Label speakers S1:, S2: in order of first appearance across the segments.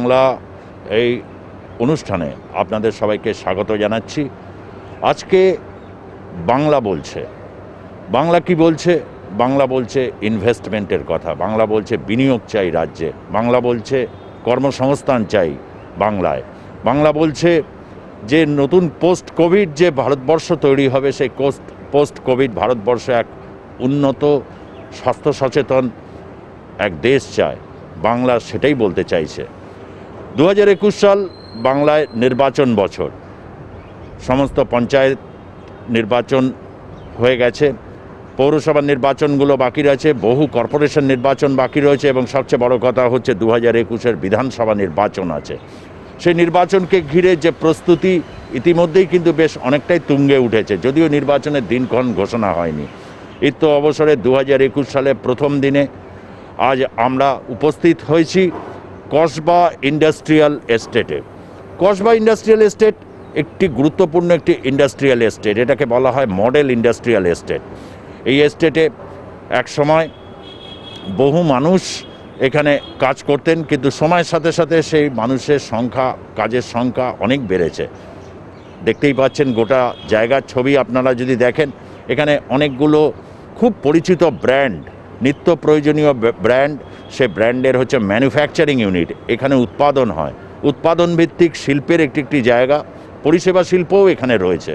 S1: বাংলা এই অনুষ্ঠানে আপনাদের সবাইকে স্বাগত জানাচ্ছি। আজকে বাংলা বলছে, বাংলা কি বলছে? বাংলা বলছে ইনভেস্টমেন্টের কথা, বাংলা বলছে বিনিয়োগ চাই রাজ্যে, বাংলা বলছে কর্মসংস্থান চাই বাংলায়, বাংলা বলছে যে নতুন পোস্ট কোভিড যে ভারতবর্ষ তৈরি হবে, সেই পোস্ট কোভিড ভারতবর্ষ এক উন্নত স্বাস্থ্য সচেতন এক দেশ চায়। বাংলা সেটাই বলতে চাইছে। 2021 সাল বাংলায় নির্বাচন বছর। সমস্ত পঞ্চায়েত নির্বাচন হয়ে গেছে, পৌরসভার নির্বাচনগুলো বাকি রয়েছে, বহু কর্পোরেশন নির্বাচন বাকি রয়েছে এবং সবচেয়ে বড় কথা হচ্ছে 2021-এর বিধানসভা নির্বাচন আছে। সেই নির্বাচনকে ঘিরে যে প্রস্তুতি ইতিমধ্যেই কিন্তু বেশ অনেকটাই তুঙ্গে উঠেছে, যদিও নির্বাচনের দিনক্ষণ ঘোষণা হয়নি। তো অবসরে 2021 সালে প্রথম দিনে আজ আমরা উপস্থিত হয়েছি কসবা ইন্ডাস্ট্রিয়াল এস্টেটে। কসবা ইন্ডাস্ট্রিয়াল এস্টেট একটি গুরুত্বপূর্ণ একটি ইন্ডাস্ট্রিয়াল এস্টেট, এটাকে বলা হয় মডেল ইন্ডাস্ট্রিয়াল এস্টেট। এই এস্টেটে এক সময় বহু মানুষ এখানে কাজ করতেন, কিন্তু সময়ের সাথে সাথে সেই মানুষের সংখ্যা, কাজের সংখ্যা অনেক বেড়েছে। দেখতেই পাচ্ছেন গোটা জায়গার ছবি আপনারা যদি দেখেন, এখানে অনেকগুলো খুব পরিচিত ব্র্যান্ড, নিত্য প্রয়োজনীয় ব্র্যান্ড, সে ব্র্যান্ডের হচ্ছে ম্যানুফ্যাকচারিং ইউনিট এখানে উৎপাদন হয়। উৎপাদন ভিত্তিক শিল্পের একটি জায়গা, পরিষেবা শিল্পও এখানে রয়েছে।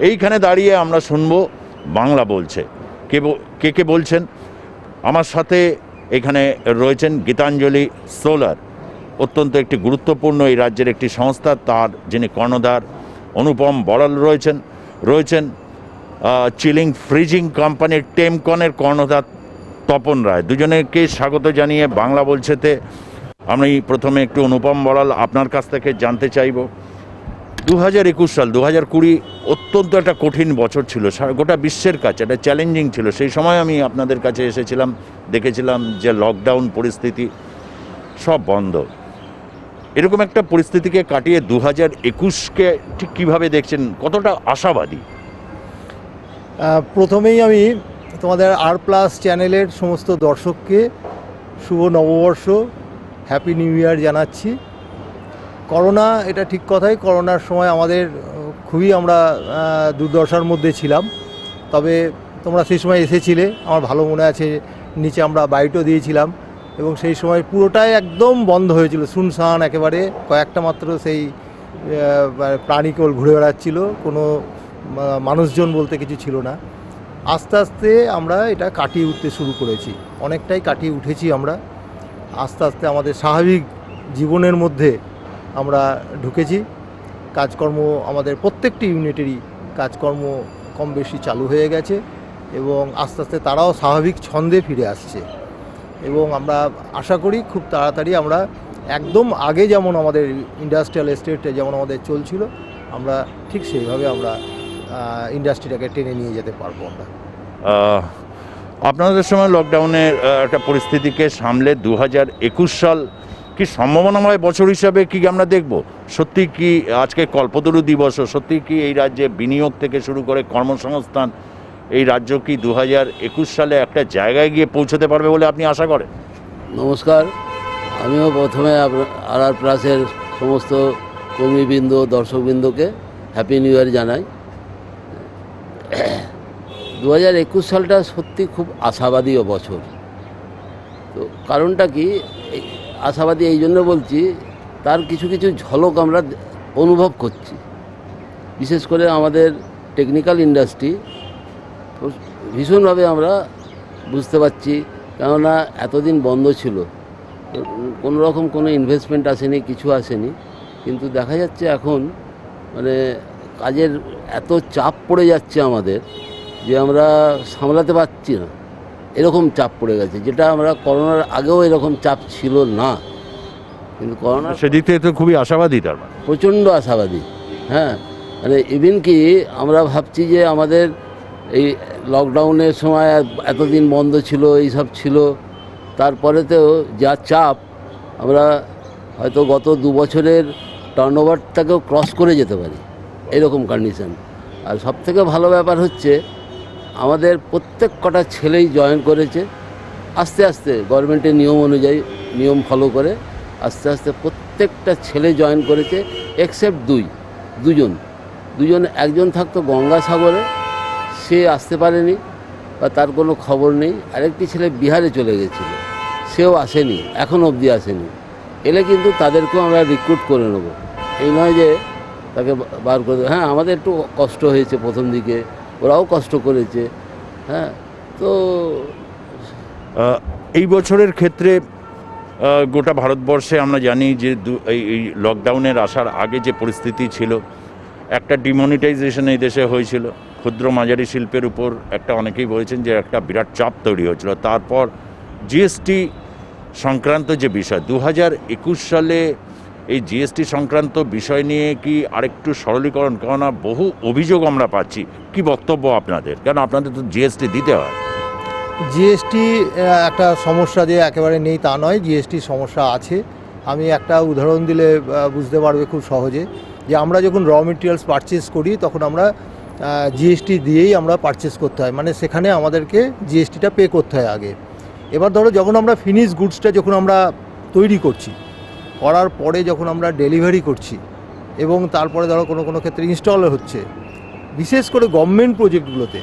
S1: এইখানে দাঁড়িয়ে আমরা শুনবো বাংলা বলছে। কে কে বলছেন? আমার সাথে এখানে রয়েছেন গীতাঞ্জলি সোলার, অত্যন্ত একটি গুরুত্বপূর্ণ এই রাজ্যের একটি সংস্থা, তার যিনি কর্ণধার অনুপম বড়াল রয়েছেন চিলিং ফ্রিজিং কোম্পানির টেমকনের কর্ণধার তপন রায়। দুজনেকে স্বাগত জানিয়ে বাংলা বলছেতে আমি প্রথমে একটু অনুপম বড়াল আপনার কাছ থেকে জানতে চাইব, 2021 সাল 2020 অত্যন্ত একটা কঠিন বছর ছিল, গোটা বিশ্বের কাছে একটা চ্যালেঞ্জিং ছিল। সেই সময় আমি আপনাদের কাছে এসেছিলাম, দেখেছিলাম যে লকডাউন পরিস্থিতি, সব বন্ধ। এরকম একটা পরিস্থিতিকে কাটিয়ে 2021-কে ঠিক কীভাবে দেখছেন, কতটা আশাবাদী?
S2: প্রথমেই আমি তোমাদের R+ চ্যানেলের সমস্ত দর্শককে শুভ নববর্ষ, হ্যাপি নিউ ইয়ার জানাচ্ছি। করোনা, এটা ঠিক কথাই, করোনার সময় আমাদের খুবই আমরা দুর্দশার মধ্যে ছিলাম। তবে তোমরা সেই সময় এসেছিলে, আমার ভালো মনে আছে, নিচে আমরা বাইটও দিয়েছিলাম এবং সেই সময় পুরোটাই একদম বন্ধ হয়েছিল, শুনশান একেবারে, কয়েকটা মাত্র সেই প্রাণীকেল ঘুরে বেড়াচ্ছিল, কোনো মানুষজন বলতে কিছু ছিল না। আস্তে আস্তে আমরা এটা কাটিয়ে উঠতে শুরু করেছি, অনেকটাই কাটিয়ে উঠেছি আমরা। আস্তে আস্তে আমাদের স্বাভাবিক জীবনের মধ্যে আমরা ঢুকেছি। কাজকর্ম আমাদের প্রত্যেকটি ইউনিটেরই কাজকর্ম কম বেশি চালু হয়ে গেছে এবং আস্তে আস্তে তারাও স্বাভাবিক ছন্দে ফিরে আসছে এবং আমরা আশা করি খুব তাড়াতাড়ি আমরা একদম আগে যেমন আমাদের ইন্ডাস্ট্রিয়াল এস্টেটে যেমন আমাদের চলছিল, আমরা ঠিক সেইভাবে আমরা ইন্ডাস্ট্রিটাকে টেনে নিয়ে যেতে পারবো। আমরা
S1: আপনাদের সময় লকডাউনের একটা পরিস্থিতিকে সামলে 2021 সাল কি সম্ভাবনাময় বছর হিসাবে কি আমরা দেখব? সত্যি কি আজকে কল্পতরু দিবস, সত্যি কি এই রাজ্যে বিনিয়োগ থেকে শুরু করে কর্মসংস্থান, এই রাজ্য কি 2021 সালে একটা জায়গায় গিয়ে পৌঁছতে পারবে বলে আপনি আশা করেন?
S3: নমস্কার, আমিও প্রথমে R+-এর সমস্ত কর্মীবৃন্দ, দর্শকবৃন্দকে হ্যাপি নিউ ইয়ার জানাই। 2021 সালটা সত্যি খুব আশাবাদী বছর। তো কারণটা কি আশাবাদী এই জন্য বলছি, তার কিছু কিছু ঝলক আমরা অনুভব করছি। বিশেষ করে আমাদের টেকনিক্যাল ইন্ডাস্ট্রি ভীষণভাবে আমরা বুঝতে পারছি, কেননা এতদিন বন্ধ ছিল, কোনো রকম কোনো ইনভেস্টমেন্ট আসেনি, কিছু আসেনি, কিন্তু দেখা যাচ্ছে এখন মানে কাজের এত চাপ পড়ে যাচ্ছে আমাদের যে আমরা সামলাতে পারছি না, এরকম চাপ পড়ে গেছে, যেটা আমরা করোনার আগেও এরকম চাপ ছিল না। কিন্তু করোনা
S1: সেদিক থেকে তো খুবই আশাবাদী, তার মানে
S3: প্রচণ্ড আশাবাদী। হ্যাঁ, মানে ইভেন কি আমরা ভাবছি যে আমাদের এই লকডাউনের সময় এতদিন বন্ধ ছিল, এইসব ছিল, তারপরেতেও যা চাপ, আমরা হয়তো গত 2 বছরের টার্নওভারটাকেও ক্রস করে যেতে পারি, এরকম কন্ডিশন। আর সবথেকে ভালো ব্যাপার হচ্ছে আমাদের প্রত্যেক কটা ছেলেই জয়েন করেছে, আস্তে আস্তে গভর্নমেন্টের নিয়ম অনুযায়ী, নিয়ম ফলো করে আস্তে আস্তে প্রত্যেকটা ছেলে জয়েন করেছে এক্সেপ্ট দুজন, একজন থাকতো গঙ্গাসাগরে, সে আসতে পারেনি বা তার কোনো খবর নেই। আরেকটি ছেলে বিহারে চলে গেছিল, সেও আসেনি, এখনও অবধি আসেনি। এলে কিন্তু তাদেরকেও আমরা রিক্রুট করে নেব, এই নয় যে তাকে বার করে দেবো। হ্যাঁ, আমাদের একটু কষ্ট হয়েছে প্রথম দিকে, ওরাও কষ্ট করেছে। হ্যাঁ, তো
S1: এই বছরের ক্ষেত্রে গোটা ভারতবর্ষে আমরা জানি যে এই লকডাউনের আসার আগে যে পরিস্থিতি ছিল, একটা ডিমনিটাইজেশন এই দেশে হয়েছিল, ক্ষুদ্র মাঝারি শিল্পের উপর একটা, অনেকেই বলেছেন যে একটা বিরাট চাপ তৈরি হয়েছিল। তারপর জিএসটি সংক্রান্ত যে বিষয় 2021 সালে, এই জিএসটি সংক্রান্ত বিষয় নিয়ে কি আরেকটু সরলীকরণ, কেননা বহু অভিযোগ আমরা পাচ্ছি, কি বক্তব্য আপনাদের? কেন আপনাদের তো জিএসটি দিতে হয়।
S2: জিএসটি একটা সমস্যা যে একেবারে নেই তা নয়, জিএসটি সমস্যা আছে। আমি একটা উদাহরণ দিলে বুঝতে পারবে খুব সহজে, যে আমরা যখন র মেটেরিয়ালস পারচেস করি তখন আমরা জিএসটি দিয়েই আমরা পারচেস করতে হয়, মানে সেখানে আমাদেরকে জিএসটিটা পে করতে হয় আগে। এবার ধরো যখন আমরা ফিনিশ গুডসটা যখন আমরা তৈরি করছি, করার পরে যখন আমরা ডেলিভারি করছি এবং তারপরে ধরো কোনো ক্ষেত্রে ইনস্টল হচ্ছে, বিশেষ করে গভর্নমেন্ট প্রজেক্টগুলোতে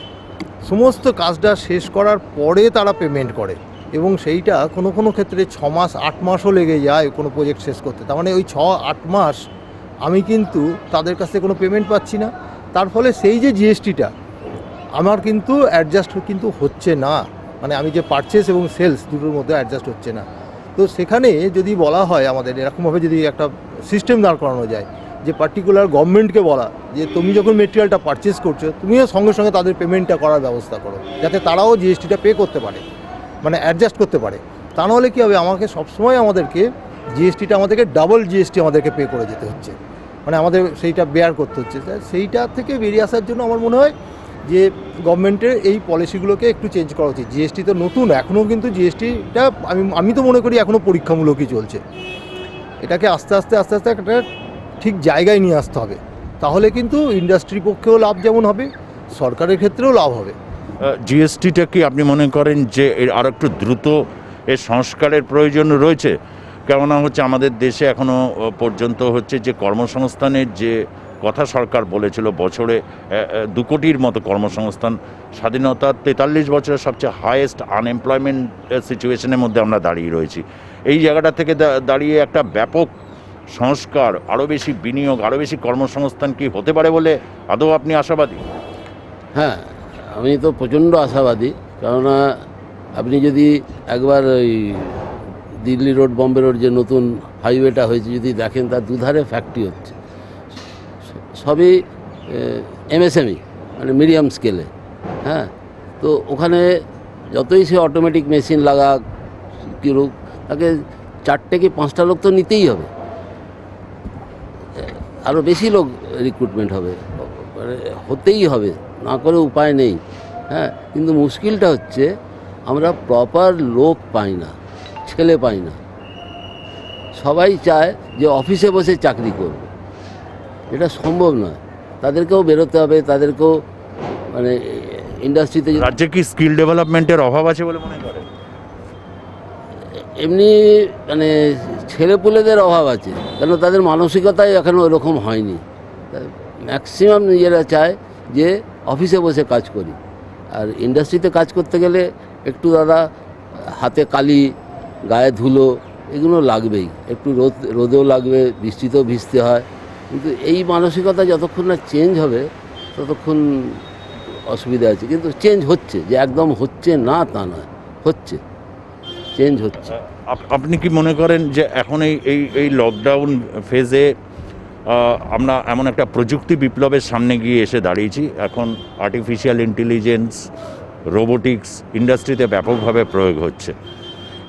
S2: সমস্ত কাজটা শেষ করার পরে তারা পেমেন্ট করে, এবং সেইটা কোনো ক্ষেত্রে 6 মাস 8 মাসও লেগে যায় কোনো প্রজেক্ট শেষ করতে। তার মানে ওই 6-8 মাস আমি কিন্তু তাদের কাছ থেকে কোনো পেমেন্ট পাচ্ছি না। তার ফলে সেই যে জিএসটিটা আমার কিন্তু অ্যাডজাস্ট কিন্তু হচ্ছে না, মানে আমি যে পারচেস এবং সেলস দুটোর মধ্যে অ্যাডজাস্ট হচ্ছে না। তো সেখানে যদি বলা হয় আমাদের এরকমভাবে যদি একটা সিস্টেম দাঁড় করানো যায়, যে পার্টিকুলার গভর্নমেন্টকে বলা যে তুমি যখন মেটেরিয়ালটা পারচেস করছো তুমিও সঙ্গে সঙ্গে তাদের পেমেন্টটা করার ব্যবস্থা করো, যাতে তারাও জিএসটিটা পে করতে পারে, মানে অ্যাডজাস্ট করতে পারে। তা নাহলে কী হবে, আমাকে সবসময় আমাদেরকে জিএসটিটা আমাদেরকে ডাবল জিএসটি আমাদেরকে পে করে যেতে হচ্ছে, মানে আমাদের সেইটা বেয়ার করতে হচ্ছে। সেইটা থেকে বেরিয়ে আসার জন্য আমার মনে হয় যে গভর্নমেন্টের এই পলিসিগুলোকে একটু চেঞ্জ করা উচিত। জিএসটি তো নতুন, এখনও কিন্তু জিএসটিটা আমি তো মনে করি এখনও পরীক্ষামূলকই চলছে। এটাকে আস্তে আস্তে একটা ঠিক জায়গায় নিয়ে আসতে হবে, তাহলে কিন্তু ইন্ডাস্ট্রির পক্ষেও লাভ যেমন হবে, সরকারের ক্ষেত্রেও লাভ হবে।
S1: জিএসটিটা কি আপনি মনে করেন যে এর আর একটু দ্রুত এর সংস্কারের প্রয়োজন রয়েছে? কেননা হচ্ছে আমাদের দেশে এখনও পর্যন্ত হচ্ছে যে কর্মসংস্থানের যে কথা সরকার বলেছিল, বছরে 2 কোটির মতো কর্মসংস্থান, স্বাধীনতার 43 বছরের সবচেয়ে হাইয়েস্ট আনএমপ্লয়মেন্ট সিচুয়েশনের মধ্যে আমরা দাঁড়িয়ে রয়েছি। এই জায়গাটা থেকে দাঁড়িয়ে একটা ব্যাপক সংস্কার, আরও বেশি বিনিয়োগ, আরও বেশি কর্মসংস্থান কি হতে পারে বলে আদৌ আপনি আশাবাদী?
S3: হ্যাঁ, আমি তো প্রচণ্ড আশাবাদী। কেননা আপনি যদি একবার ওই দিল্লি রোড বম্বে রোড যে নতুন হাইওয়েটা হয়েছে যদি দেখেন, তার দুধারে ফ্যাক্টরি হচ্ছে, সবই এমএসএমই, মানে মিডিয়াম স্কেলে। হ্যাঁ, তো ওখানে যতই সে অটোমেটিক মেশিন লাগাক কিরুক, তাকে 4টে কি 5টা লোক তো নিতেই হবে, আরও বেশি লোক রিক্রুটমেন্ট হবে, মানে হতেই হবে, না করে উপায় নেই। হ্যাঁ, কিন্তু মুশকিলটা হচ্ছে আমরা প্রপার লোক পাই না, ছেলে পাই না। সবাই চায় যে অফিসে বসে চাকরি করবে, এটা সম্ভব নয়। তাদেরকেও বেরোতে হবে, তাদেরকেও মানে ইন্ডাস্ট্রিতে।
S1: রাজ্যে কি স্কিল ডেভেলপমেন্টের অভাব আছে বলে মনে করেন?
S3: এমনি মানে ছেলেপুলেদের অভাব আছে, কেন তাদের মানসিকতাই এখনও ওরকম হয়নি। ম্যাক্সিমাম নিজেরা চায় যে অফিসে বসে কাজ করি, আর ইন্ডাস্ট্রিতে কাজ করতে গেলে একটু দাদা হাতে কালি, গায়ে ধুলো, এগুলো লাগবেই, একটু রোদেও লাগবে, বৃষ্টিতেও ভিজতে হয়। কিন্তু এই মানসিকতা যতক্ষণ না চেঞ্জ হবে ততক্ষণ অসুবিধা আছে। কিন্তু চেঞ্জ হচ্ছে, যে একদম হচ্ছে না তা নয়, হচ্ছে, চেঞ্জ হচ্ছে।
S1: আপনি কি মনে করেন যে এখন এই লকডাউন ফেজে আমরা এমন একটা প্রযুক্তি বিপ্লবের সামনে গিয়ে এসে দাঁড়িয়েছি, এখন আর্টিফিশিয়াল ইন্টেলিজেন্স, রোবোটিক্স ইন্ডাস্ট্রিতে ব্যাপকভাবে প্রয়োগ হচ্ছে,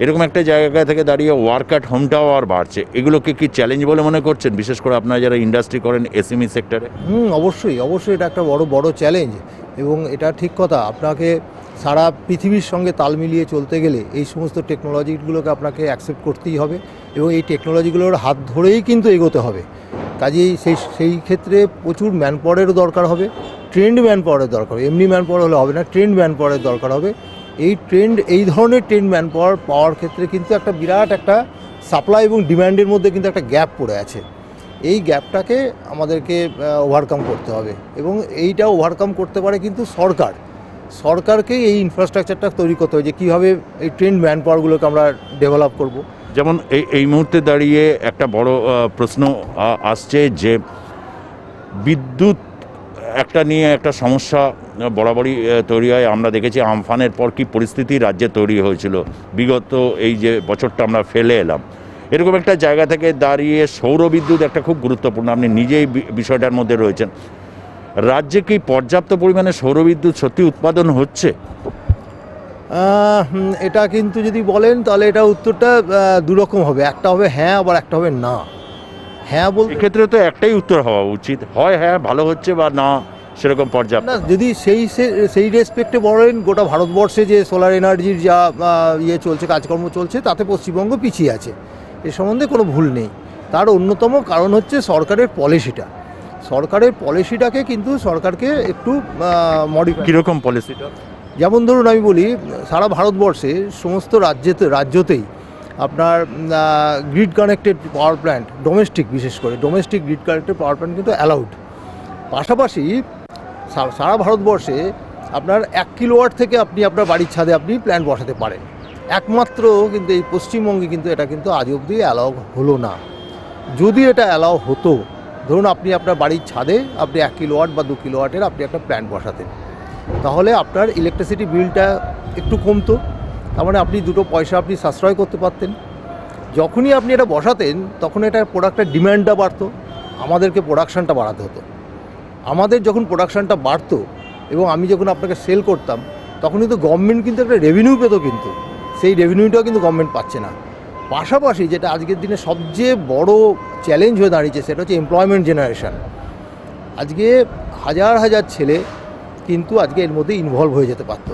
S1: এরকম একটা জায়গা থেকে দাঁড়িয়ে ওয়ার্ক অ্যাট হোমটাও আর বাড়ছে, এগুলোকে কি চ্যালেঞ্জ বলে মনে করছেন, বিশেষ করে আপনারা যারা ইন্ডাস্ট্রি করেন এসএমই সেক্টরে?
S2: অবশ্যই এটা একটা বড় চ্যালেঞ্জ, এবং এটা ঠিক কথা। আপনাকে সারা পৃথিবীর সঙ্গে তাল মিলিয়ে চলতে গেলে এই সমস্ত টেকনোলজিগুলোকে আপনাকে অ্যাকসেপ্ট করতেই হবে, এবং এই টেকনোলজিগুলোর হাত ধরেই কিন্তু এগোতে হবে। কাজেই সেই ক্ষেত্রে প্রচুর ম্যানপাওয়ারেরও দরকার হবে, ট্রেন্ড ম্যানপাওয়ারের দরকার হবে। এমনি ম্যানপাওয়ার হলে হবে না, ট্রেন্ড ম্যানপাওয়ারের দরকার হবে। এই ধরনের ট্রেন্ড ম্যানপাওয়ার পাওয়ার ক্ষেত্রে কিন্তু একটা বিরাট একটা সাপ্লাই এবং ডিম্যান্ডের মধ্যে কিন্তু একটা গ্যাপ পড়ে আছে। এই গ্যাপটাকে আমাদেরকে ওভারকাম করতে হবে, এবং এইটা ওভারকাম করতে পারে কিন্তু সরকারকেই এই ইনফ্রাস্ট্রাকচারটা তৈরি করতে হবে, যে কীভাবে এই ট্রেন্ড ম্যান পাওয়ারগুলোকে আমরা ডেভেলপ করব।
S1: যেমন এই মুহূর্তে দাঁড়িয়ে একটা বড় প্রশ্ন আসছে যে বিদ্যুৎ একটা নিয়ে একটা সমস্যা বরাবরই তৈরি হয়। আমরা দেখেছি আমফানের পর কি পরিস্থিতি রাজ্যে তৈরি হয়েছিল, বিগত এই যে বছরটা আমরা ফেলে এলাম। এরকম একটা জায়গা থেকে দাঁড়িয়ে সৌরবিদ্যুৎ একটা খুব গুরুত্বপূর্ণ, আপনি নিজেই বিষয়টার মধ্যে রয়েছেন। রাজ্যে কি পর্যাপ্ত পরিমাণে সৌরবিদ্যুৎ সত্যি উৎপাদন হচ্ছে?
S2: এটা কিন্তু যদি বলেন তাহলে এটা উত্তরটা দুরকম হবে, একটা হবে হ্যাঁ, আবার একটা হবে না। হ্যাঁ বলতে
S1: এক্ষেত্রে তো একটাই উত্তর হওয়া উচিত, হয় হ্যাঁ ভালো হচ্ছে, বা না সেরকম পর্যাপ্ত।
S2: না, যদি সেই রেসপেক্টে বলেন, গোটা ভারতবর্ষে যে সোলার এনার্জির যা চলছে, কাজকর্ম চলছে, তাতে পশ্চিমবঙ্গ পিছিয়ে আছে, এ সম্বন্ধে কোনো ভুল নেই। তার অন্যতম কারণ হচ্ছে সরকারের পলিসিটাকে কিন্তু সরকারকে একটু মডিফাই।
S1: কীরকম পলিসিটা?
S2: যেমন ধরুন আমি বলি, সারা ভারতবর্ষে সমস্ত রাজ্যতেই আপনার গ্রিড কানেক্টেড পাওয়ার প্ল্যান্ট, বিশেষ করে domestic grid connected power plant কিন্তু অ্যালাউড। পাশাপাশি সারা ভারতবর্ষে আপনার 1 কিলোওয়াট থেকে আপনি আপনার বাড়ির ছাদে আপনি প্ল্যান্ট বসাতে পারেন। একমাত্র কিন্তু এই পশ্চিমবঙ্গে কিন্তু এটা কিন্তু আজ অবধি অ্যালাউ হলো না। যদি এটা অ্যালাউ হতো, ধরুন আপনি আপনার বাড়ির ছাদে আপনি 1 কিলোওয়াট বা 2 কিলোওয়াটের আপনি একটা প্ল্যান্ট বসাতেন, তাহলে আপনার ইলেকট্রিসিটি বিলটা একটু কমতো, তার মানে আপনি দুটো পয়সা আপনি সাশ্রয় করতে পারতেন। যখনই আপনি এটা বসাতেন তখন এটা প্রোডাক্টের ডিম্যান্ডটা বাড়তো, আমাদেরকে প্রোডাকশানটা বাড়াতে হতো। আমাদের যখন প্রোডাকশানটা বাড়তো এবং আমি যখন আপনাকে সেল করতাম, তখন কিন্তু গভর্নমেন্ট কিন্তু একটা রেভিনিউ পেতো, কিন্তু সেই রেভিনিউটাও কিন্তু গভর্নমেন্ট পাচ্ছে না। পাশাপাশি যেটা আজকের দিনে সবচেয়ে বড় চ্যালেঞ্জ হয়ে দাঁড়িয়েছে, সেটা হচ্ছে এমপ্লয়মেন্ট জেনারেশন। আজকে হাজার হাজার ছেলে কিন্তু আজকে এর মধ্যে ইনভলভ হয়ে যেতে পারতো,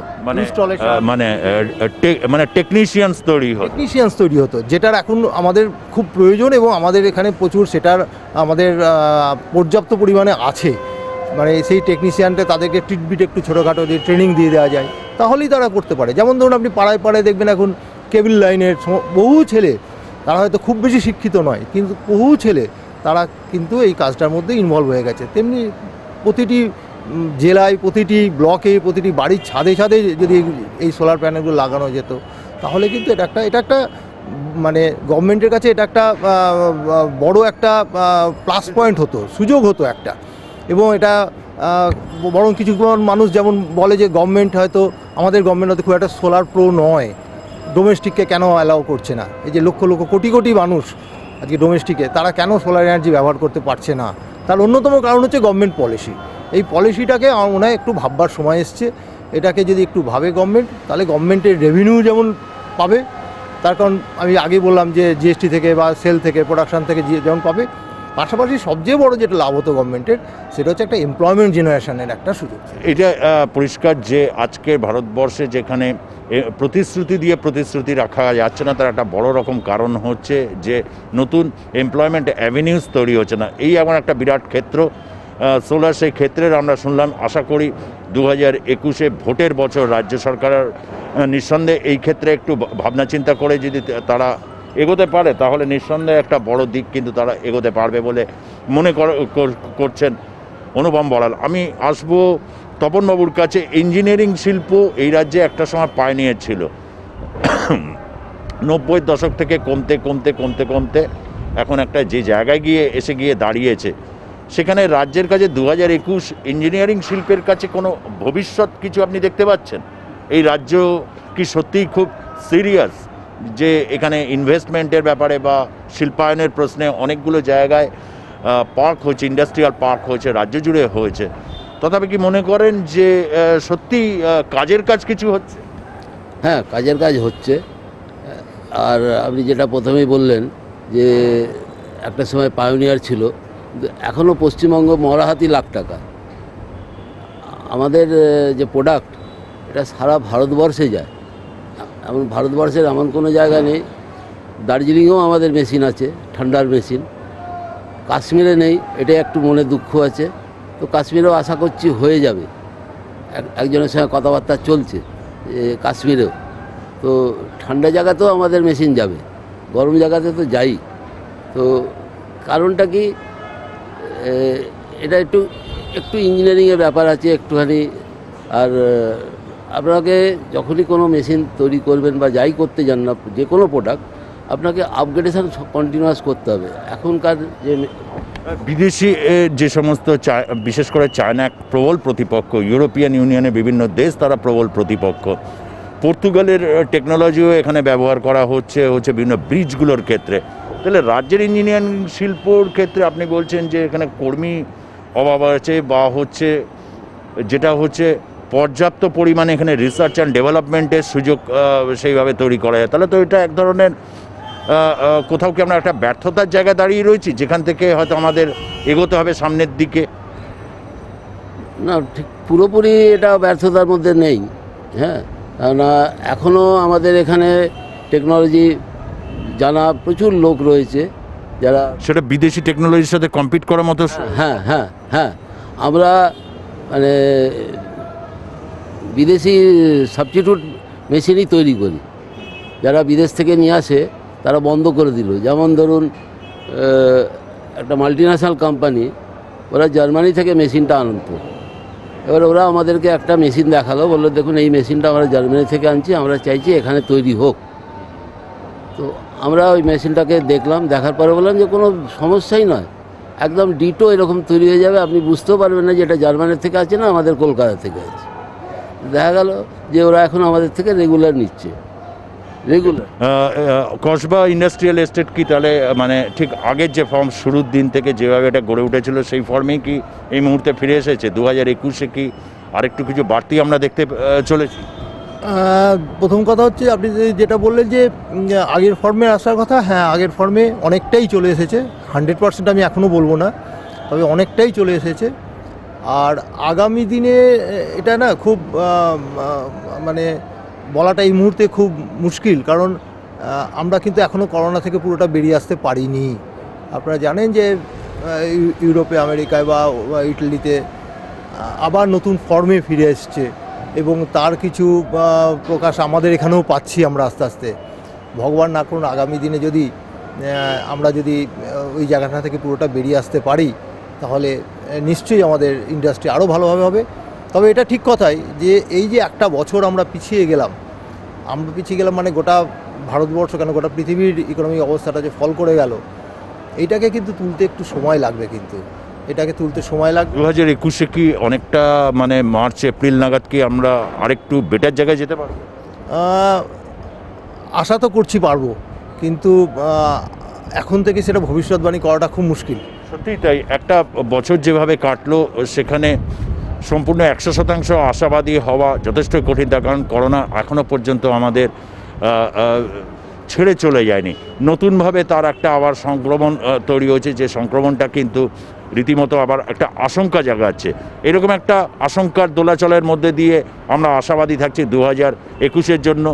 S1: মানে টেকনিশিয়ানস তৈরি হতো,
S2: যেটার এখন আমাদের খুব প্রয়োজন, এবং আমাদের এখানে প্রচুর সেটার আমাদের পর্যাপ্ত পরিমাণে আছে। মানে সেই টেকনিশিয়ানটা তাদেরকে ট্রিটবিট একটু ছোটোখাটো দিয়ে ট্রেনিং দিয়ে দেওয়া যায়, তাহলেই তারা করতে পারে। যেমন ধরুন আপনি পাড়ায় পাড়ায় দেখবেন এখন কেবল লাইনের বহু ছেলে, তারা হয়তো খুব বেশি শিক্ষিত নয়, কিন্তু বহু ছেলে তারা কিন্তু এই কাজটার মধ্যে ইনভলভ হয়ে গেছে। তেমনি প্রতিটি জেলায়, প্রতিটি ব্লকে, প্রতিটি বাড়ির ছাদে ছাদে যদি এই সোলার প্যানেলগুলো লাগানো যেত, তাহলে কিন্তু এটা একটা মানে গভর্নমেন্টের কাছে এটা একটা বড় একটা প্লাস পয়েন্ট হতো, সুযোগ হতো একটা। এবং এটা বরং কিছু মানুষ যেমন বলে যে গভর্নমেন্ট হয়তো খুব একটা সোলার প্রো নয়, ডোমেস্টিককে কেন অ্যালাউ করছে না। এই যে লক্ষ লক্ষ কোটি কোটি মানুষ আজকে ডোমেস্টিকে, তারা কেন সোলার এনার্জি ব্যবহার করতে পারছে না, তার অন্যতম কারণ হচ্ছে গভর্নমেন্ট পলিসি। এই পলিসিটাকে আমার মনে হয় একটু ভাববার সময় এসছে। এটাকে যদি একটু ভাবে গভর্নমেন্ট, তাহলে গভর্নমেন্টের রেভিনিউ যেমন পাবে, তার কারণ আমি আগে বললাম যে জিএসটি থেকে বা সেল থেকে, প্রোডাকশান থেকে যেমন পাবে, পাশাপাশি সবচেয়ে বড় যেটা লাভ হতো গভর্নমেন্টের, সেটা হচ্ছে একটা এমপ্লয়মেন্ট জেনারেশনের একটা সুযোগ।
S1: এটা পরিষ্কার যে আজকে ভারতবর্ষে যেখানে প্রতিশ্রুতি রাখা যাচ্ছে না, তার একটা বড় রকম কারণ হচ্ছে যে নতুন এমপ্লয়মেন্ট অ্যাভিনিউজ তৈরি হচ্ছে না। এই এমন একটা বিরাট ক্ষেত্র সোলার, সেই ক্ষেত্রের আমরা শুনলাম। আশা করি 2021 ভোটের বছর রাজ্য সরকারের নিঃসন্দেহে এই ক্ষেত্রে একটু ভাবনা চিন্তা করে যদি তারা এগোতে পারে, তাহলে নিঃসন্দেহে একটা বড় দিক কিন্তু তারা এগোতে পারবে বলে মনে করছেন অনুপম বড়াল। আমি আসবো তপনবাবুর কাছে। ইঞ্জিনিয়ারিং শিল্প এই রাজ্যে একটা সময় পাইনিয়ার ছিল, 90-এর দশক থেকে কমতে এখন একটা যে জায়গায় এসে গিয়ে দাঁড়িয়েছে, সেখানে রাজ্যের কাছে 2021 ইঞ্জিনিয়ারিং শিল্পের কাছে কোনো ভবিষ্যৎ কিছু আপনি দেখতে পাচ্ছেন? এই রাজ্য কি সত্যিই খুব সিরিয়াস যে এখানে ইনভেস্টমেন্টের ব্যাপারে বা শিল্পায়নের প্রশ্নে অনেকগুলো জায়গায় পার্ক হয়েছে, ইন্ডাস্ট্রিয়াল পার্ক হয়েছে, রাজ্য জুড়ে হয়েছে, তথাপি কি মনে করেন যে সত্যি কাজের কাজ কিছু হচ্ছে?
S3: হ্যাঁ, কাজের কাজ হচ্ছে। আর আপনি যেটা প্রথমেই বললেন যে একটা সময় পায়োনিয়ার ছিল, এখনও পশ্চিমবঙ্গ মরাহাতি লাখ টাকা। আমাদের যে প্রোডাক্ট, এটা সারা ভারতবর্ষে যায়। এমন ভারতবর্ষের এমন কোনো জায়গা নেই। দার্জিলিংয়েও আমাদের মেশিন আছে, ঠান্ডার মেশিন। কাশ্মীরে নেই, এটা একটু মনে দুঃখ আছে। তো কাশ্মীরেও আশা করছি হয়ে যাবে। একজনের সঙ্গে কথাবার্তা চলছে কাশ্মীরেও। তো ঠান্ডা জায়গাতেও আমাদের মেশিন যাবে। গরম জায়গাতে তো যাই। তো কারণটা কি, এটা একটু ইঞ্জিনিয়ারিংয়ের ব্যাপার আছে একটুখানি। আর আপনাকে যখনই কোনো মেশিন তৈরি করবেন বা যাই করতে যান না, যে কোনো প্রোডাক্ট, আপনাকে আপগ্রেডেশন কন্টিনিউয়াস করতে হবে। এখনকার যে
S1: বিদেশি যে সমস্ত বিশেষ করে চায়না এক প্রবল প্রতিপক্ষ, ইউরোপিয়ান ইউনিয়নের বিভিন্ন দেশ তারা প্রবল প্রতিপক্ষ। পর্তুগালের টেকনোলজিও এখানে ব্যবহার করা হচ্ছে বিভিন্ন ব্রিজগুলোর ক্ষেত্রে। তাহলে রাজ্যের ইঞ্জিনিয়ারিং শিল্পর ক্ষেত্রে আপনি বলছেন যে এখানে কর্মী অভাব আছে, বা হচ্ছে যেটা হচ্ছে পর্যাপ্ত পরিমাণে এখানে রিসার্চ অ্যান্ড ডেভেলপমেন্টের সুযোগ সেইভাবে তৈরি করা যায়। তাহলে তো এটা এক ধরনের কোথাও কি আমরা একটা ব্যর্থতার জায়গায় দাঁড়িয়ে রয়েছি, যেখান থেকে হয়তো আমাদের এগোতে হবে সামনের দিকে?
S3: না, ঠিক পুরোপুরি এটা ব্যর্থতার মধ্যে নেই। হ্যাঁ, কেননা এখনও আমাদের এখানে টেকনোলজি জানা প্রচুর লোক রয়েছে যারা,
S1: সেটা বিদেশি টেকনোলজির সাথে কম্পিট করার মতো।
S3: হ্যাঁ হ্যাঁ হ্যাঁ, আমরা মানে বিদেশি সাবস্টিটিউট মেশিনই তৈরি করি। যারা বিদেশ থেকে নিয়ে আসে তারা বন্ধ করে দিল। যেমন ধরুন একটা মাল্টিন্যাশনাল কোম্পানি, ওরা জার্মানি থেকে মেশিনটা আনতো। এবার ওরা আমাদেরকে একটা মেশিন দেখালো, বললো দেখুন এই মেশিনটা আমরা জার্মানি থেকে আনছি, আমরা চাইছি এখানে তৈরি হোক। তো আমরা ওই মেশিনটাকে দেখলাম, দেখার পরে বললাম যে কোনো সমস্যাই নয়, একদম ডিটো এরকম তৈরি হয়ে যাবে, আপনি বুঝতেও পারবেন না যে এটা জার্মানি থেকে আছে না আমাদের কলকাতা থেকে আছে। দেখা গেল যে ওরা এখন আমাদের থেকে রেগুলার নিচ্ছে।
S1: কসবা ইন্ডাস্ট্রিয়াল এস্টেট কি তাহলে মানে ঠিক আগের যে ফর্ম শুরুর দিন থেকে যেভাবে এটা গড়ে উঠেছিল সেই ফর্মেই কি এই মুহূর্তে ফিরে এসেছে? 2021-এ কি আরেকটু কিছু বাড়তি আমরা দেখতে চলেছি?
S2: প্রথম কথা হচ্ছে আপনি যেটা বললেন যে আগের ফর্মে আসার কথা, হ্যাঁ আগের ফর্মে অনেকটাই চলে এসেছে। 100% আমি এখনও বলবো না, তবে অনেকটাই চলে এসেছে। আর আগামী দিনে এটা না খুব মানে বলাটা এই মুহূর্তে খুব মুশকিল, কারণ আমরা কিন্তু এখনও করোনা থেকে পুরোটা বেরিয়ে আসতে পারিনি। আপনারা জানেন যে ইউরোপে, আমেরিকায় বা ইটালিতে আবার নতুন ফর্মে ফিরে এসছে, এবং তার কিছু প্রকাশ আমাদের এখানেও পাচ্ছি আমরা আস্তে আস্তে। ভগবান না করুন আগামী দিনে যদি আমরা যদি ওই জায়গাটা থেকে পুরোটা বেরিয়ে আসতে পারি, তাহলে নিশ্চয়ই আমাদের ইন্ডাস্ট্রি আরও ভালোভাবে হবে। তবে এটা ঠিক কথাই যে এই যে একটা বছর আমরা পিছিয়ে গেলাম মানে গোটা ভারতবর্ষ কেন গোটা পৃথিবীর ইকোনমিক অবস্থাটা যে ফল করে গেল, এইটাকে কিন্তু তুলতে একটু সময় লাগবে, কিন্তু এটাকে তুলতে সময় লাগবে।
S1: 2021-এ কি অনেকটা মানে মার্চ এপ্রিল নাগাদ কি আমরা আরেকটু বেটার জায়গায় যেতে পারবো?
S2: আশা তো করছি পারবো, কিন্তু এখন থেকে সেটা ভবিষ্যৎবাণী করাটা খুব মুশকিল।
S1: সত্যিই তাই। একটা বছর যেভাবে কাটলো সেখানে সম্পূর্ণ 100% আশাবাদী হওয়া যথেষ্ট কঠিন, তার কারণ করোনা এখনও পর্যন্ত আমাদের ছেড়ে চলে যায়নি। নতুনভাবে তার একটা আবার সংক্রমণ তৈরি হয়েছে, যে সংক্রমণটা কিন্তু রীতিমতো আবার একটা আশঙ্কা জাগাচ্ছে। এরকম একটা আশঙ্কার দোলাচলের মধ্যে দিয়ে আমরা আশাবাদী থাকছি 2021-এর জন্য,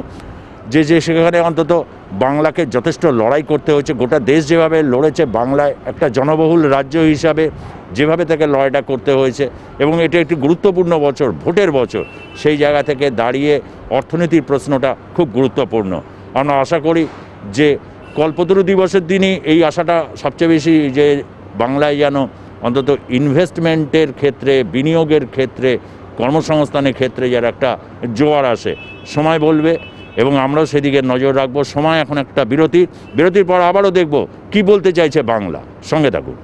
S1: যে সেখানে অন্তত বাংলাকে যথেষ্ট লড়াই করতে হয়েছে। গোটা দেশ যেভাবে লড়েছে, বাংলায় একটা জনবহুল রাজ্য হিসাবে যেভাবে তাকে লড়াইটা করতে হয়েছে, এবং এটা একটি গুরুত্বপূর্ণ বছর, ভোটের বছর, সেই জায়গা থেকে দাঁড়িয়ে অর্থনীতির প্রশ্নটা খুব গুরুত্বপূর্ণ। আমরা আশা করি যে কল্পতরু দিবসের দিনই এই আশাটা সবচেয়ে বেশি, যে বাংলায় যেন অন্তত ইনভেস্টমেন্টের ক্ষেত্রে, বিনিয়োগের ক্ষেত্রে, কর্মসংস্থানের ক্ষেত্রে যার একটা জোয়ার আসে। সময় বলবে, এবং আমরাও সেদিকে নজর রাখবো। সময় এখন একটা বিরতির পর আবারও দেখব কি বলতে চাইছে বাংলা। সঙ্গে থাকুন।